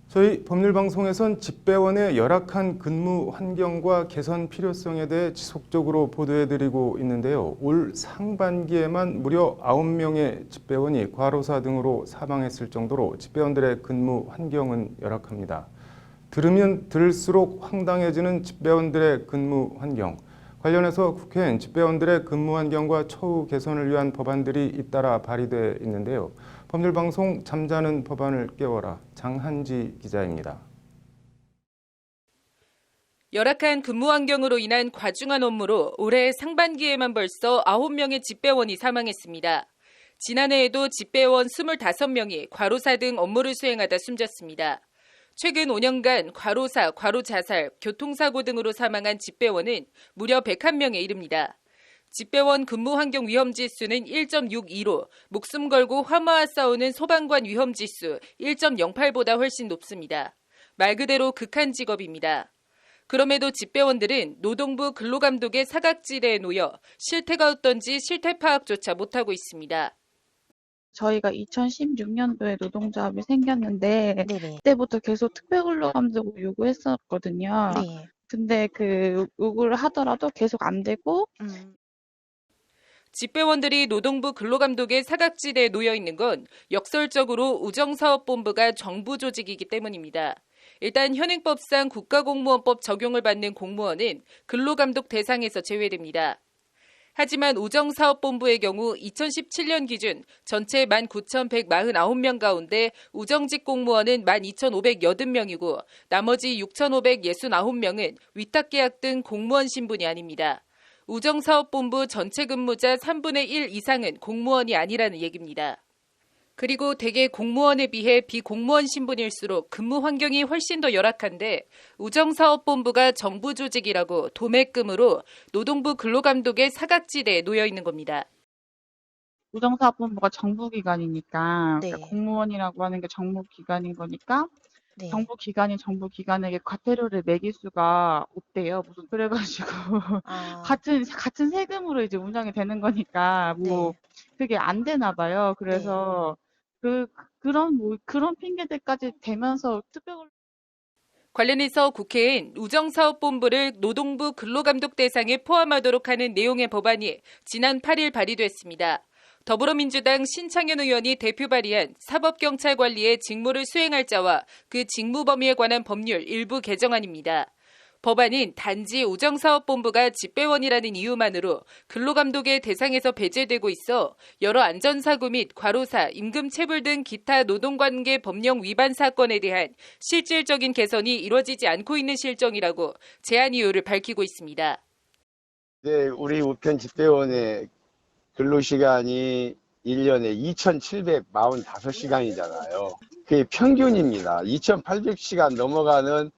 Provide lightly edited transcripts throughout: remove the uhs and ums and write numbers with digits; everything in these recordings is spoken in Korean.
저희 법률방송에선 집배원의 열악한 근무 환경과 개선 필요성에 대해 지속적으로 보도해드리고 있는데요. 올 상반기에만 무려 9명의 집배원이 과로사 등으로 사망했을 정도로 집배원들의 근무 환경은 열악합니다. 들으면 들을수록 황당해지는 집배원들의 근무 환경. 관련해서 국회엔 집배원들의 근무 환경과 처우 개선을 위한 법안들이 잇따라 발의돼 있는데요. 법률방송 잠자는 법안을 깨워라. 장한지 기자입니다. 열악한 근무 환경으로 인한 과중한 업무로 올해 상반기에만 벌써 9명의 집배원이 사망했습니다. 지난해에도 집배원 25명이 과로사 등 업무를 수행하다 숨졌습니다. 최근 5년간 과로사, 과로자살, 교통사고 등으로 사망한 집배원은 무려 101명에 이릅니다. 집배원 근무 환경 위험 지수는 1.62로 목숨 걸고 화마와 싸우는 소방관 위험 지수 1.08보다 훨씬 높습니다. 말 그대로 극한 직업입니다. 그럼에도 집배원들은 노동부 근로감독의 사각지대에 놓여 실태가 어떤지 실태 파악조차 못하고 있습니다. 저희가 2016년도에 노동조합이 생겼는데 네네. 그때부터 계속 특별근로감독을 요구했었거든요. 네. 근데 그 요구를 하더라도 계속 안 되고 집배원들이 노동부 근로감독의 사각지대에 놓여 있는 건 역설적으로 우정사업본부가 정부 조직이기 때문입니다. 일단 현행법상 국가공무원법 적용을 받는 공무원은 근로감독 대상에서 제외됩니다. 하지만 우정사업본부의 경우 2017년 기준 전체 19,149명 가운데 우정직 공무원은 12,580명이고 나머지 6,569명은 위탁계약 등 공무원 신분이 아닙니다. 우정사업본부 전체 근무자 3분의 1 이상은 공무원이 아니라는 얘기입니다. 그리고 대개 공무원에 비해 비공무원 신분일수록 근무 환경이 훨씬 더 열악한데 우정사업본부가 정부 조직이라고 도매금으로 노동부 근로감독의 사각지대에 놓여 있는 겁니다. 우정사업본부가 정부기관이니까 네. 그러니까 공무원이라고 하는 게 정부기관인 거니까 네. 정부기관이 정부기관에게 과태료를 매길 수가 없대요. 무슨 그래가지고 아, 같은 세금으로 이제 운영이 되는 거니까 뭐 네. 그게 안 되나 봐요. 그래서 그런 핑계들까지 대면서 관련해서 국회엔 우정사업본부를 노동부 근로감독 대상에 포함하도록 하는 내용의 법안이 지난 8일 발의됐습니다. 더불어민주당 신창현 의원이 대표 발의한 사법경찰관리의 직무를 수행할 자와 그 직무 범위에 관한 법률 일부 개정안입니다. 법안은 단지 우정사업본부가 집배원이라는 이유만으로 근로감독의 대상에서 배제되고 있어 여러 안전사고 및 과로사, 임금체불 등 기타 노동관계 법령 위반 사건에 대한 실질적인 개선이 이루어지지 않고 있는 실정이라고 제안 이유를 밝히고 있습니다. 네, 우리 우편 집배원의 근로시간이 1년에 2,745시간이잖아요. 그게 평균입니다. 2,800시간 넘어가는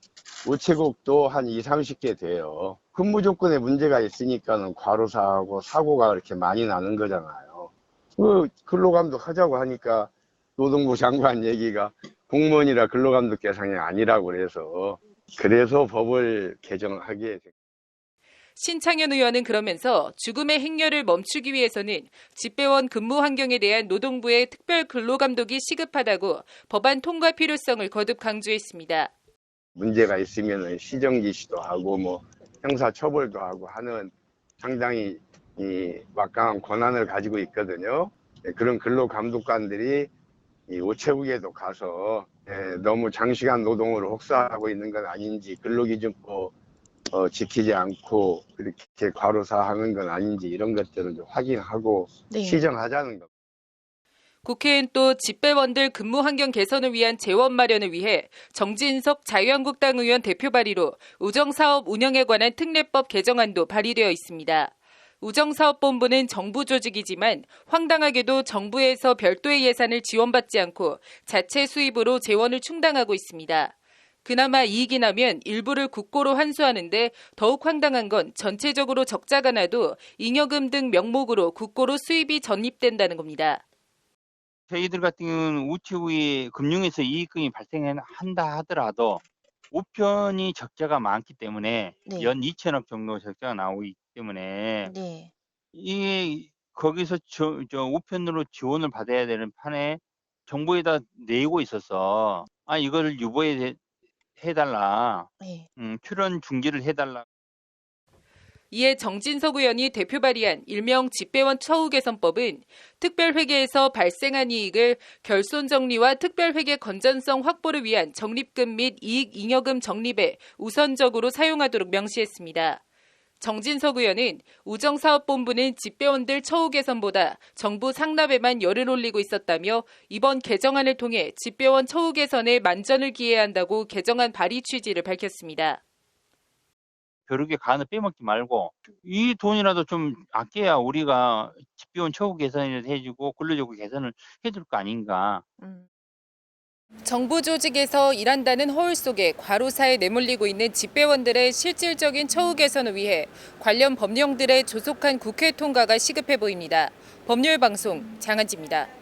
우체국도 한 2, 30개 돼요. 근무 조건에 문제가 있으니까는 과로사하고 사고가 그렇게 많이 나는 거잖아요. 그 근로감독 하자고 하니까 노동부 장관 얘기가 공무원이라 근로감독 대상이 아니라고 그래서 법을 개정하게 됐습니다. 신창현 의원은 그러면서 죽음의 행렬을 멈추기 위해서는 집배원 근무 환경에 대한 노동부의 특별 근로감독이 시급하다고 법안 통과 필요성을 거듭 강조했습니다. 문제가 있으면 시정 지시도 하고 뭐 형사 처벌도 하고 하는 상당히 막강한 권한을 가지고 있거든요. 그런 근로감독관들이 이 우체국에도 가서 너무 장시간 노동으로 혹사하고 있는 건 아닌지, 근로기준법 지키지 않고 그렇게 과로사하는 건 아닌지 이런 것들을 좀 확인하고 네. 시정하자는 겁니다. 국회엔 또 집배원들 근무 환경 개선을 위한 재원 마련을 위해 정진석 자유한국당 의원 대표 발의로 우정사업 운영에 관한 특례법 개정안도 발의되어 있습니다. 우정사업본부는 정부 조직이지만 황당하게도 정부에서 별도의 예산을 지원받지 않고 자체 수입으로 재원을 충당하고 있습니다. 그나마 이익이 나면 일부를 국고로 환수하는데 더욱 황당한 건 전체적으로 적자가 나도 잉여금 등 명목으로 국고로 수입이 전입된다는 겁니다. 저희들 같은 경우는 우체국이 금융에서 이익금이 발생한다 하더라도 우편이 적자가 많기 때문에 네. 연 2천억 정도 적자가 나오고 있기 때문에 네. 이게 거기서 저 우편으로 지원을 받아야 되는 판에 정부에다 내고 있어서 이거를 해달라. 네. 출원 중지를 해달라. 이에 정진석 의원이 대표 발의한 일명 집배원 처우 개선법은 특별회계에서 발생한 이익을 결손 정리와 특별회계 건전성 확보를 위한 적립금 및 이익 잉여금 적립에 우선적으로 사용하도록 명시했습니다. 정진석 의원은 우정사업본부는 집배원들 처우 개선보다 정부 상납에만 열을 올리고 있었다며 이번 개정안을 통해 집배원 처우 개선에 만전을 기해야 한다고 개정안 발의 취지를 밝혔습니다. 벼룩의 간을 빼먹지 말고 이 돈이라도 좀 아껴야 우리가 집배원 처우 개선을 해주고 근로조건 개선을 해줄 거 아닌가. 정부 조직에서 일한다는 허울 속에 과로사에 내몰리고 있는 집배원들의 실질적인 처우 개선을 위해 관련 법령들의 조속한 국회 통과가 시급해 보입니다. 법률방송 장한지입니다.